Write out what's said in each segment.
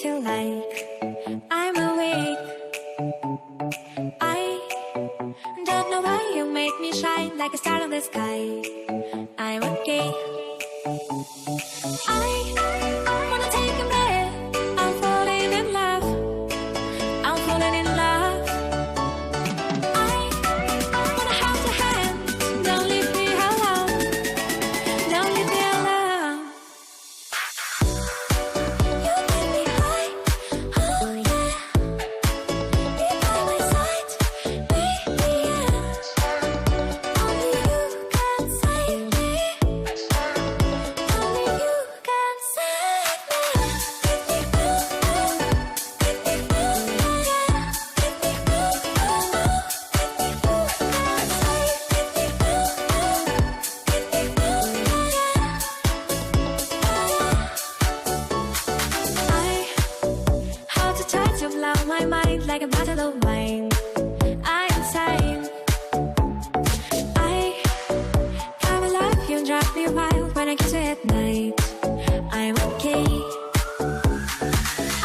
feel like I'm awake. I don't know why you make me shine like a star in the sky. I'm okay. I wanna take a breath. I'm falling in love. I'm falling in love. I wanna hold your hand. Don't leave me alone. Don't leave me alone. You make me high. Oh yeah. Be by my side. Baby, yeah. Only you can save me. Only you can save me. I hold the touch of love, my mind like a bottle of wine. I'm insane. I come alive, you drive me wild when I kiss you at night. I'm okay.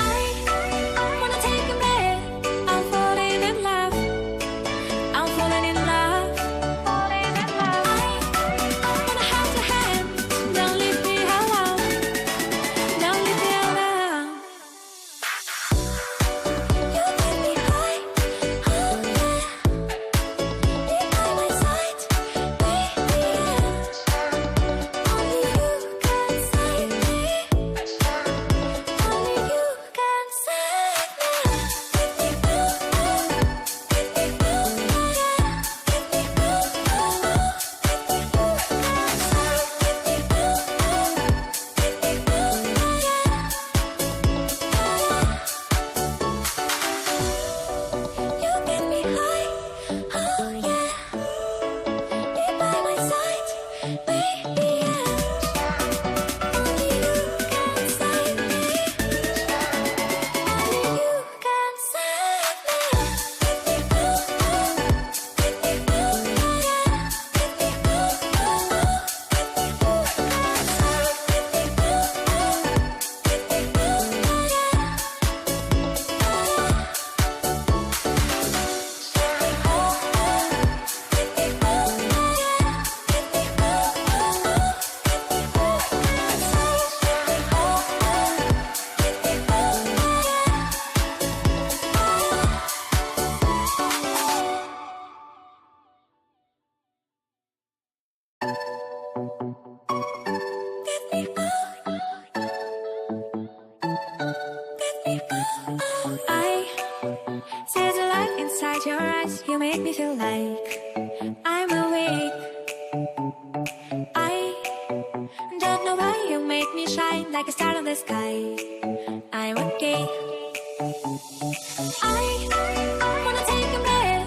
I wanna take a breath. I'm falling in love. I'm falling in love. Falling in love. I wanna hold your hand. Don't leave me alone. Don't leave me alone. You make me high. Oh yeah. Be by my side. Baby, yeah. Only you can save me. Only you can save me. You get me high, oh yeah. Be by my side, baby, yeah. Only you can save me. Only you can save me. I see the light inside your eyes. You make me feel like I'm awake. I don't know why you make me shine like a star in the sky. I'm okay. I wanna take a breath.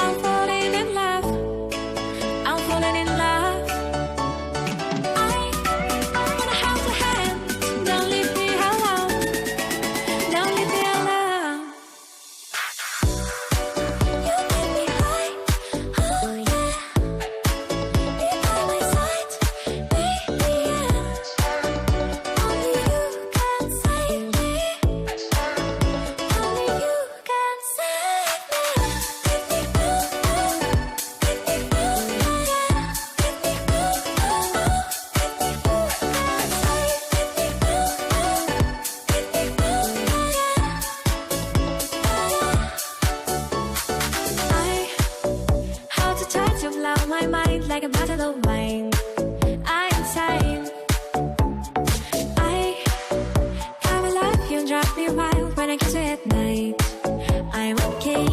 I'm falling in love. I'm falling in love. I wanna hold your hand. Don't leave me alone. Don't leave me alone. You make me high. Oh yeah. Be by my side. Baby, yeah. Only you can save me. Only you can save me. I hold the touch of love, my mind like a bottle of wine. I'm insane. I come alive, you drive me wild when I kiss you at night. I'm okay.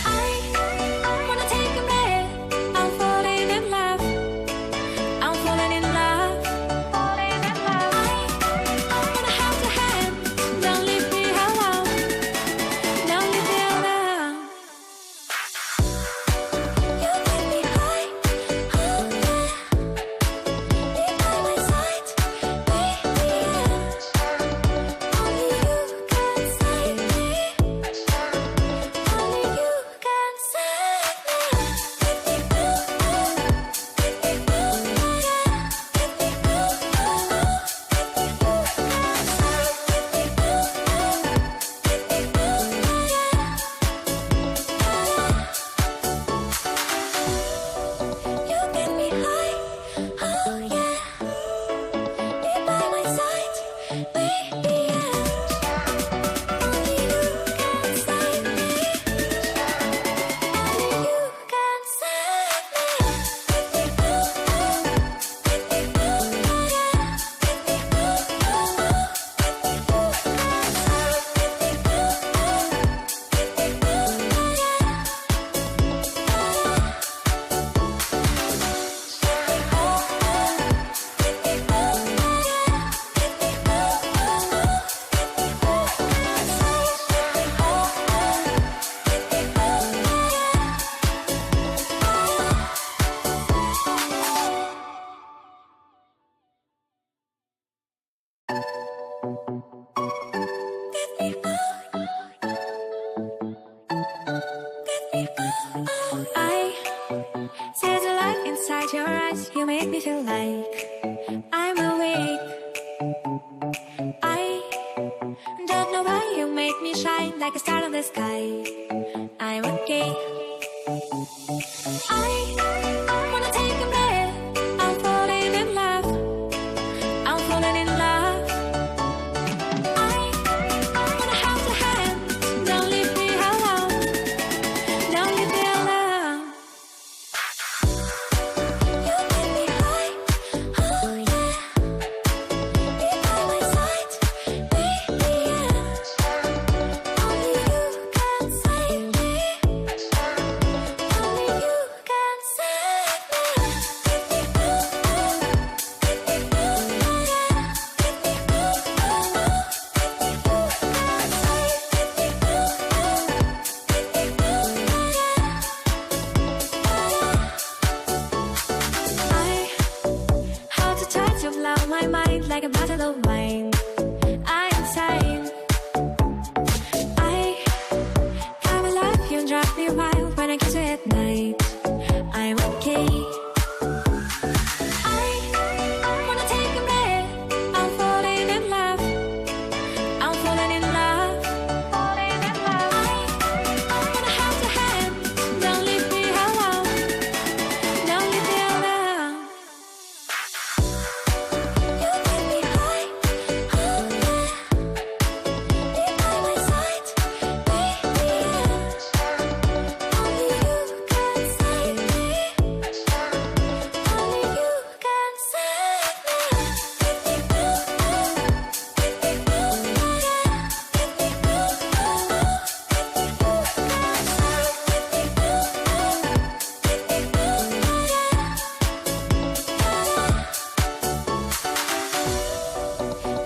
I wanna take a breath. I'm falling in love. I'm falling in love. Falling in love. I wanna hold your hand. Don't leave me alone. Don't leave me alone. You make me high. I see the light inside your eyes. You make me feel like I'm awake. I don't know why you make me shine like a star in the sky. I'm okay. I wanna take a breath. I'm falling in love. I'm falling in love. I wanna hold your hand. Don't leave me alone. Don't leave me alone. You make me high. Oh yeah. Be by my side. Be the end. Only you can save me. Only you can save me. I hold you tight to blow my mind like a bottle of wine. I'm insane. I come alive, you drive me wild when I kiss you at night. I'm okay. I wanna take a breath. I'm falling in love. I'm falling in love. Falling in love. I wanna hold your hand. Don't leave me alone. Don't leave me alone. You make me high. Oh yeah. Be by my side. Be the end. Only you can save me. Only you can save me.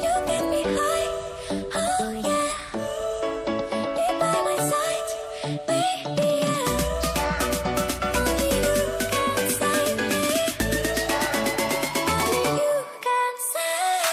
You make me high. Oh yeah. Be by my side. Be the end. Only you can save me. Only you can save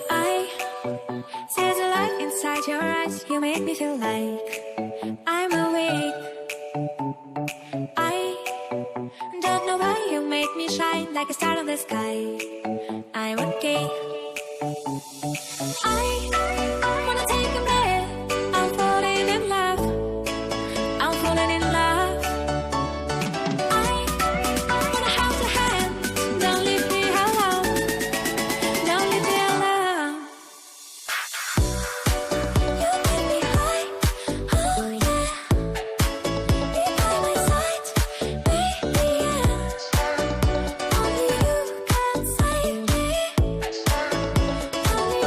I see the light inside your eyes. You make me feel like I'm awake. I don't know why you make me shine like a star in the sky. I'm okay. I wanna take a breath. I'm falling in love. I'm falling in love. I wanna hold your hand. Don't leave me alone. Don't leave me alone. You make me high. Oh yeah. Be by my side. Be the end. Only you can save me. Only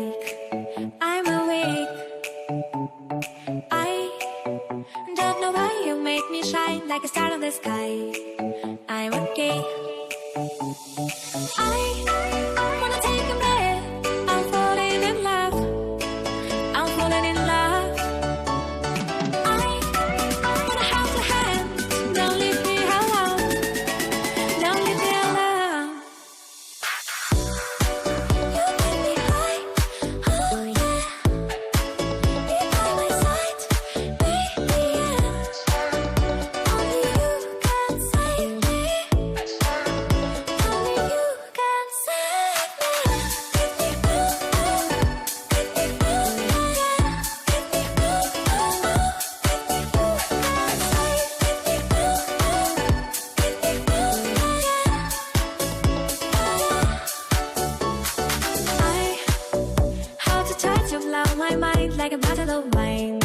like I'm awake. I don't know why you make me shine like a star in the sky. I'm okay. I wanna take a breath. I'm falling in love. I'm falling in love. I wanna hold your hand. Don't leave me alone. Don't leave me alone. You make me high. Oh yeah. Be by my side. Baby, yeah. Only you can save me. Only you can save me. Make me move, move. Make me move, yeah. Make me move, move. Make me move, save. Make me move, move. Make me move, yeah. I how to try to blow my mind like a battle of mine.